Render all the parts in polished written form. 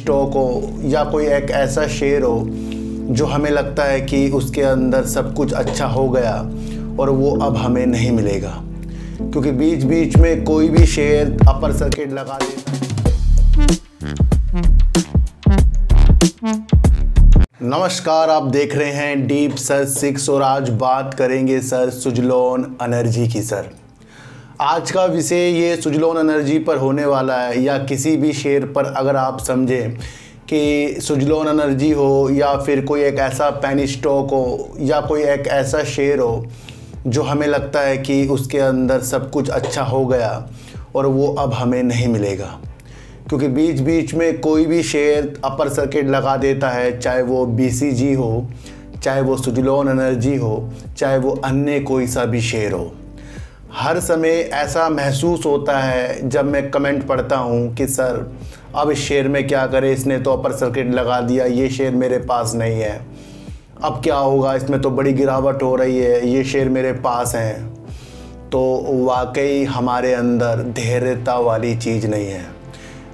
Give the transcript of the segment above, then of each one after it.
Stock हो या कोई एक ऐसा शेयर हो जो हमें लगता है कि उसके अंदर सब कुछ अच्छा हो गया और वो अब हमें नहीं मिलेगा, क्योंकि बीच बीच में कोई भी शेयर अपर सर्किट लगा देता है। नमस्कार, आप देख रहे हैं डीप सर्च 6 और आज बात करेंगे सर सुजलॉन एनर्जी की। सर आज का विषय ये सुजलॉन एनर्जी पर होने वाला है, या किसी भी शेयर पर अगर आप समझें कि सुजलॉन एनर्जी हो या फिर कोई एक ऐसा पेनी स्टॉक हो या कोई एक ऐसा शेयर हो जो हमें लगता है कि उसके अंदर सब कुछ अच्छा हो गया और वो अब हमें नहीं मिलेगा, क्योंकि बीच बीच में कोई भी शेयर अपर सर्किट लगा देता है, चाहे वो BCG हो, चाहे वो सुजलॉन एनर्जी हो, चाहे वो अन्य कोई सा भी शेयर हो। हर समय ऐसा महसूस होता है जब मैं कमेंट पढ़ता हूँ कि सर अब इस शेयर में क्या करें, इसने तो अपर सर्किट लगा दिया, ये शेयर मेरे पास नहीं है, अब क्या होगा, इसमें तो बड़ी गिरावट हो रही है, ये शेयर मेरे पास हैं। तो वाकई हमारे अंदर धैर्यता वाली चीज़ नहीं है।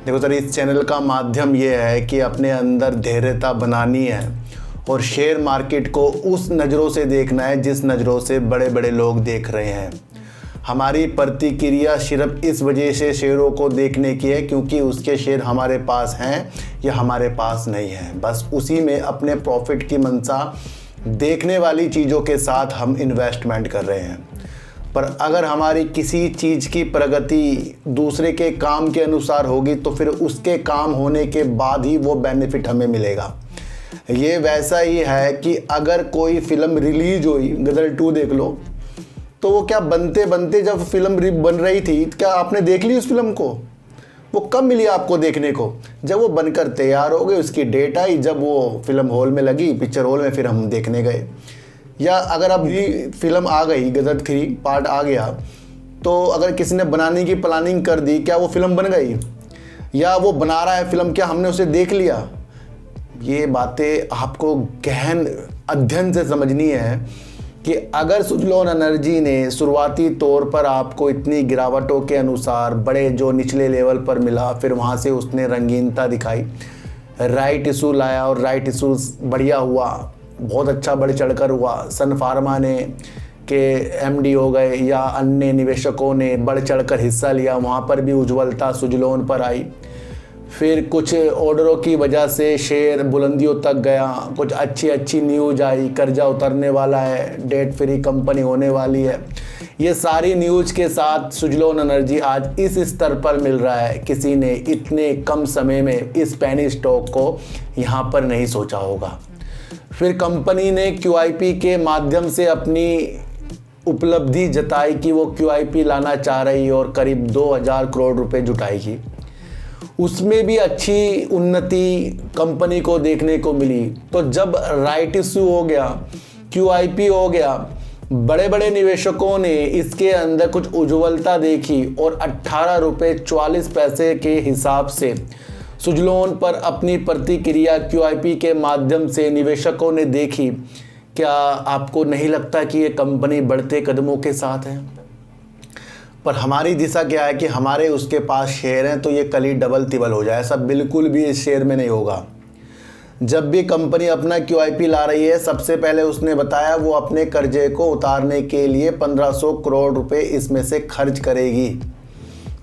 देखो सर, इस चैनल का माध्यम ये है कि अपने अंदर धैर्यता बनानी है और शेयर मार्केट को उस नज़रों से देखना है जिस नज़रों से बड़े बड़े लोग देख रहे हैं। हमारी प्रतिक्रिया सिर्फ इस वजह से शेयरों को देखने की है क्योंकि उसके शेयर हमारे पास हैं या हमारे पास नहीं हैं। बस उसी में अपने प्रॉफिट की मंशा देखने वाली चीज़ों के साथ हम इन्वेस्टमेंट कर रहे हैं। पर अगर हमारी किसी चीज़ की प्रगति दूसरे के काम के अनुसार होगी तो फिर उसके काम होने के बाद ही वो बेनिफिट हमें मिलेगा। ये वैसा ही है कि अगर कोई फिल्म रिलीज हुई, गदर 2 देख लो, तो वो क्या बनते बनते जब फिल्म बन रही थी, क्या आपने देख ली उस फिल्म को? वो कब मिली आपको देखने को? जब वो बनकर तैयार हो गई, उसकी डेट आई, जब वो फिल्म हॉल में लगी, पिक्चर हॉल में, फिर हम देखने गए। या अगर अब ये फिल्म आ गई, गदर 3 पार्ट आ गया, तो अगर किसी ने बनाने की प्लानिंग कर दी, क्या वो फिल्म बन गई? या वो बना रहा है फिल्म, क्या हमने उसे देख लिया? ये बातें आपको गहन अध्ययन से समझनी है कि अगर सुजलॉन एनर्जी ने शुरुआती तौर पर आपको इतनी गिरावटों के अनुसार बड़े जो निचले लेवल पर मिला, फिर वहाँ से उसने रंगीनता दिखाई, राइट इशू लाया और राइट इशू बढ़िया हुआ, बहुत अच्छा बढ़ चढ़कर हुआ। सन फार्मा ने के MD हो गए या अन्य निवेशकों ने बढ़ चढ़कर हिस्सा लिया, वहाँ पर भी उज्ज्वलता सुजलॉन पर आई। फिर कुछ ऑर्डरों की वजह से शेयर बुलंदियों तक गया, कुछ अच्छी न्यूज़ आई, कर्जा उतरने वाला है, डेट फ्री कंपनी होने वाली है। ये सारी न्यूज़ के साथ सुजलॉन एनर्जी आज इस स्तर पर मिल रहा है। किसी ने इतने कम समय में इस पेनी स्टॉक को यहाँ पर नहीं सोचा होगा। फिर कंपनी ने QIP के माध्यम से अपनी उपलब्धि जताई कि वो QIP लाना चाह रही और करीब 2000 करोड़ रुपए जुटाएगी। उसमें भी अच्छी उन्नति कंपनी को देखने को मिली। तो जब राइट इशू हो गया, QIP हो गया, बड़े बड़े निवेशकों ने इसके अंदर कुछ उज्ज्वलता देखी और 18 रुपये 44 पैसे के हिसाब से सुजलॉन पर अपनी प्रतिक्रिया QIP के माध्यम से निवेशकों ने देखी। क्या आपको नहीं लगता कि ये कंपनी बढ़ते कदमों के साथ है? पर हमारी दिशा क्या है कि हमारे उसके पास शेयर हैं तो ये कल ही डबल तिबल हो जाए, ऐसा बिल्कुल भी इस शेयर में नहीं होगा। जब भी कंपनी अपना QIP ला रही है, सबसे पहले उसने बताया वो अपने कर्जे को उतारने के लिए 1500 करोड़ रुपए इसमें से खर्च करेगी।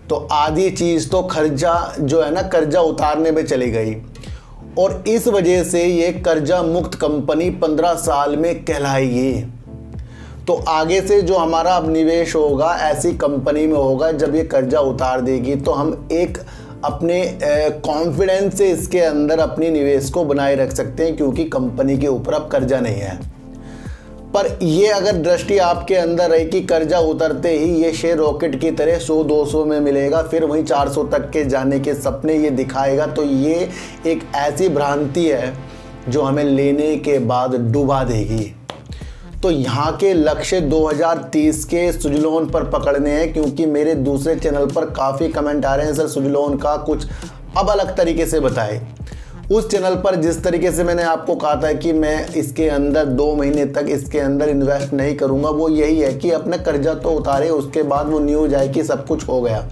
तो आधी चीज़ तो खर्चा जो है ना, कर्जा उतारने में चली गई और इस वजह से ये कर्जा मुक्त कंपनी 15 साल में कहलाएगी। तो आगे से जो हमारा अब निवेश होगा ऐसी कंपनी में होगा जब ये कर्जा उतार देगी, तो हम एक अपने कॉन्फिडेंस से इसके अंदर अपनी निवेश को बनाए रख सकते हैं क्योंकि कंपनी के ऊपर अब कर्जा नहीं है। पर ये अगर दृष्टि आपके अंदर रही कि कर्जा उतरते ही ये शेयर रॉकेट की तरह 100-200 में मिलेगा, फिर वहीं 400 तक के जाने के सपने ये दिखाएगा, तो ये एक ऐसी भ्रांति है जो हमें लेने के बाद डुबा देगी। तो यहाँ के लक्ष्य 2030 के सुजलॉन पर पकड़ने हैं, क्योंकि मेरे दूसरे चैनल पर काफ़ी कमेंट आ रहे हैं सर सुजलॉन का कुछ अब अलग तरीके से बताए। उस चैनल पर जिस तरीके से मैंने आपको कहा था कि मैं इसके अंदर 2 महीने तक इसके अंदर इन्वेस्ट नहीं करूंगा, वो यही है कि अपना कर्जा तो उतारे, उसके बाद वो न्यूज़ आए कि सब कुछ हो गया।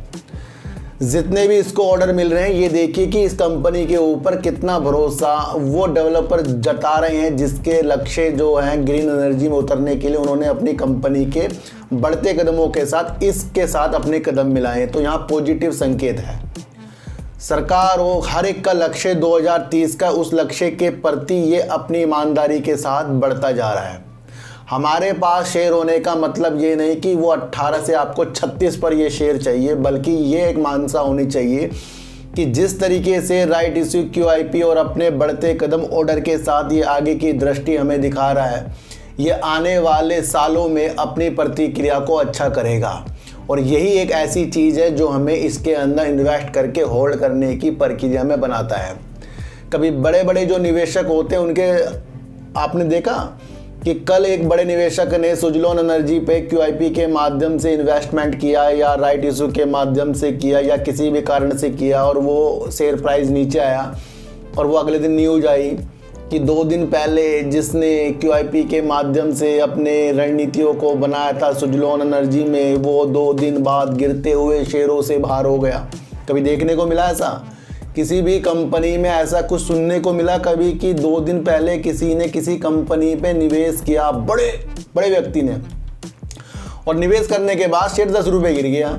जितने भी इसको ऑर्डर मिल रहे हैं, ये देखिए कि इस कंपनी के ऊपर कितना भरोसा वो डेवलपर जता रहे हैं, जिसके लक्ष्य जो हैं ग्रीन एनर्जी में उतरने के लिए उन्होंने अपनी कंपनी के बढ़ते कदमों के साथ इसके साथ अपने कदम मिलाए हैं। तो यहाँ पॉजिटिव संकेत है। सरकार हो हर एक का लक्ष्य 2030 का, उस लक्ष्य के प्रति ये अपनी ईमानदारी के साथ बढ़ता जा रहा है। हमारे पास शेयर होने का मतलब ये नहीं कि वो 18 से आपको 36 पर ये शेयर चाहिए, बल्कि ये एक मानसा होनी चाहिए कि जिस तरीके से राइट इश्यू QIP और अपने बढ़ते कदम ऑर्डर के साथ ये आगे की दृष्टि हमें दिखा रहा है, ये आने वाले सालों में अपनी प्रतिक्रिया को अच्छा करेगा। और यही एक ऐसी चीज़ है जो हमें इसके अंदर इन्वेस्ट करके होल्ड करने की प्रक्रिया में बनाता है। कभी बड़े बड़े जो निवेशक होते हैं उनके आपने देखा कि कल एक बड़े निवेशक ने सुजलोन एनर्जी पे QIP के माध्यम से इन्वेस्टमेंट किया या राइट इशू के माध्यम से किया या किसी भी कारण से किया, और वो शेयर प्राइस नीचे आया और वो अगले दिन न्यूज आई कि 2 दिन पहले जिसने QIP के माध्यम से अपने रणनीतियों को बनाया था सुजलोन एनर्जी में, वो 2 दिन बाद गिरते हुए शेयरों से बाहर हो गया। कभी देखने को मिला ऐसा? किसी भी कंपनी में ऐसा कुछ सुनने को मिला कभी कि 2 दिन पहले किसी ने किसी कंपनी पे निवेश किया, बड़े बड़े व्यक्ति ने, और निवेश करने के बाद शेयर 10 रुपये गिर गया,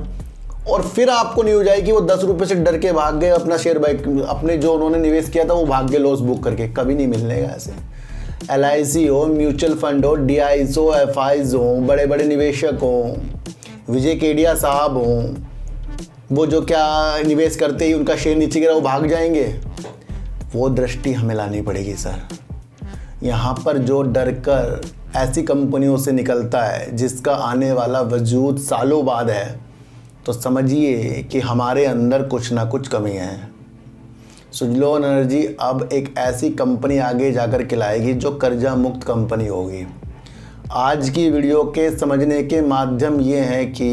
और फिर आपको न्यूज आई कि वो 10 रुपये से डर के भाग गए, अपना शेयर अपने जो उन्होंने निवेश किया था वो भाग गए लॉस बुक करके। कभी नहीं मिलने का ऐसे। LIC हो, म्यूचुअल फंड हो, DIs हो, FIs हो, बड़े बड़े निवेशक हो, विजय केडिया साहब हों, वो जो क्या निवेश करते ही उनका शेयर नीचे गिरा वो भाग जाएंगे? वो दृष्टि हमें लानी पड़ेगी सर। यहाँ पर जो डर कर ऐसी कंपनियों से निकलता है जिसका आने वाला वजूद सालों बाद है, तो समझिए कि हमारे अंदर कुछ ना कुछ कमी है। सुजलोन एनर्जी अब एक ऐसी कंपनी आगे जाकर खिलाएगी जो कर्जा मुक्त कंपनी होगी। आज की वीडियो के समझने के माध्यम ये है कि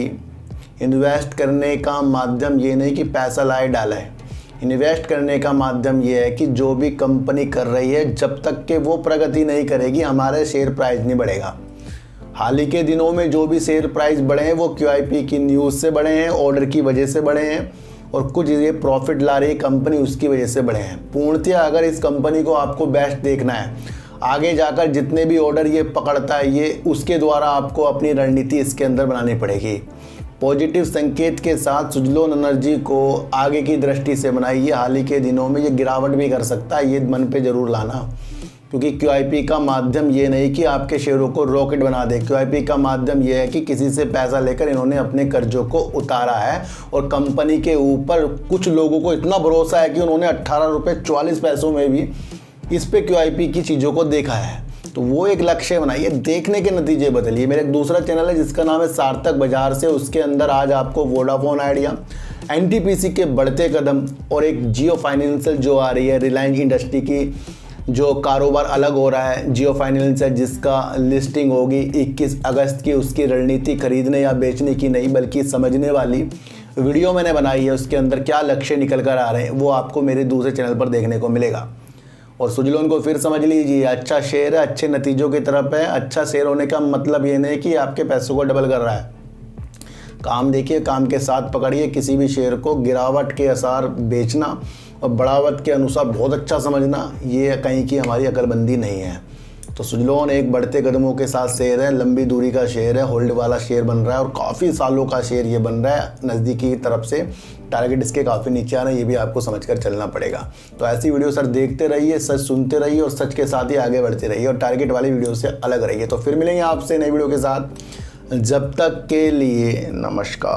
इन्वेस्ट करने का माध्यम ये नहीं कि पैसा लाए डाला है। इन्वेस्ट करने का माध्यम ये है कि जो भी कंपनी कर रही है जब तक कि वो प्रगति नहीं करेगी हमारे शेयर प्राइस नहीं बढ़ेगा। हाल ही के दिनों में जो भी शेयर प्राइस बढ़े हैं वो QIP की न्यूज़ से बढ़े हैं, ऑर्डर की वजह से बढ़े हैं, और कुछ ये प्रॉफिट ला रही कंपनी उसकी वजह से बढ़े हैं। पूर्णतः अगर इस कंपनी को आपको बेस्ट देखना है, आगे जाकर जितने भी ऑर्डर ये पकड़ता है ये उसके द्वारा आपको अपनी रणनीति इसके अंदर बनानी पड़ेगी। पॉजिटिव संकेत के साथ सुजलोन एनर्जी को आगे की दृष्टि से बनाइए। हाल ही के दिनों में ये गिरावट भी कर सकता है, ये मन पे ज़रूर लाना, क्योंकि QIP का माध्यम ये नहीं कि आपके शेयरों को रॉकेट बना दे। QIP का माध्यम ये है कि किसी से पैसा लेकर इन्होंने अपने कर्जों को उतारा है, और कंपनी के ऊपर कुछ लोगों को इतना भरोसा है कि उन्होंने 18 रुपये 44 पैसों में भी इस पे QIP की चीज़ों को देखा है। तो वो एक लक्ष्य बनाइए, देखने के नतीजे बदलिए। मेरा एक दूसरा चैनल है जिसका नाम है सार्थक बाजार से, उसके अंदर आज आपको वोडाफोन आइडिया, NTPC के बढ़ते कदम और एक जियो फाइनेंशियल जो आ रही है, रिलायंस इंडस्ट्री की जो कारोबार अलग हो रहा है, जियो फाइनेंशियल जिसका लिस्टिंग होगी 21 अगस्त की, उसकी रणनीति खरीदने या बेचने की नहीं बल्कि समझने वाली वीडियो मैंने बनाई है। उसके अंदर क्या लक्ष्य निकल कर आ रहे हैं वो आपको मेरे दूसरे चैनल पर देखने को मिलेगा। और सुजलोन को फिर समझ लीजिए, अच्छा शेयर है, अच्छे नतीजों की तरफ है। अच्छा शेयर होने का मतलब ये नहीं कि आपके पैसों को डबल कर रहा है। काम देखिए, काम के साथ पकड़िए। किसी भी शेयर को गिरावट के आसार बेचना और बढ़ावट के अनुसार बहुत अच्छा समझना, ये कहीं की हमारी अकलबंदी नहीं है। तो सुजलोन एक बढ़ते कदमों के साथ शेयर है, लंबी दूरी का शेयर है, होल्ड वाला शेयर बन रहा है, और काफ़ी सालों का शेयर ये बन रहा है। नज़दीकी की तरफ से टारगेट इसके काफ़ी नीचे आ रहे हैं, ये भी आपको समझकर चलना पड़ेगा। तो ऐसी वीडियो सर देखते रहिए, सच सुनते रहिए और सच के साथ ही आगे बढ़ते रहिए, और टारगेट वाली वीडियो से अलग रहिए। तो फिर मिलेंगे आपसे नई वीडियो के साथ, जब तक के लिए नमस्कार।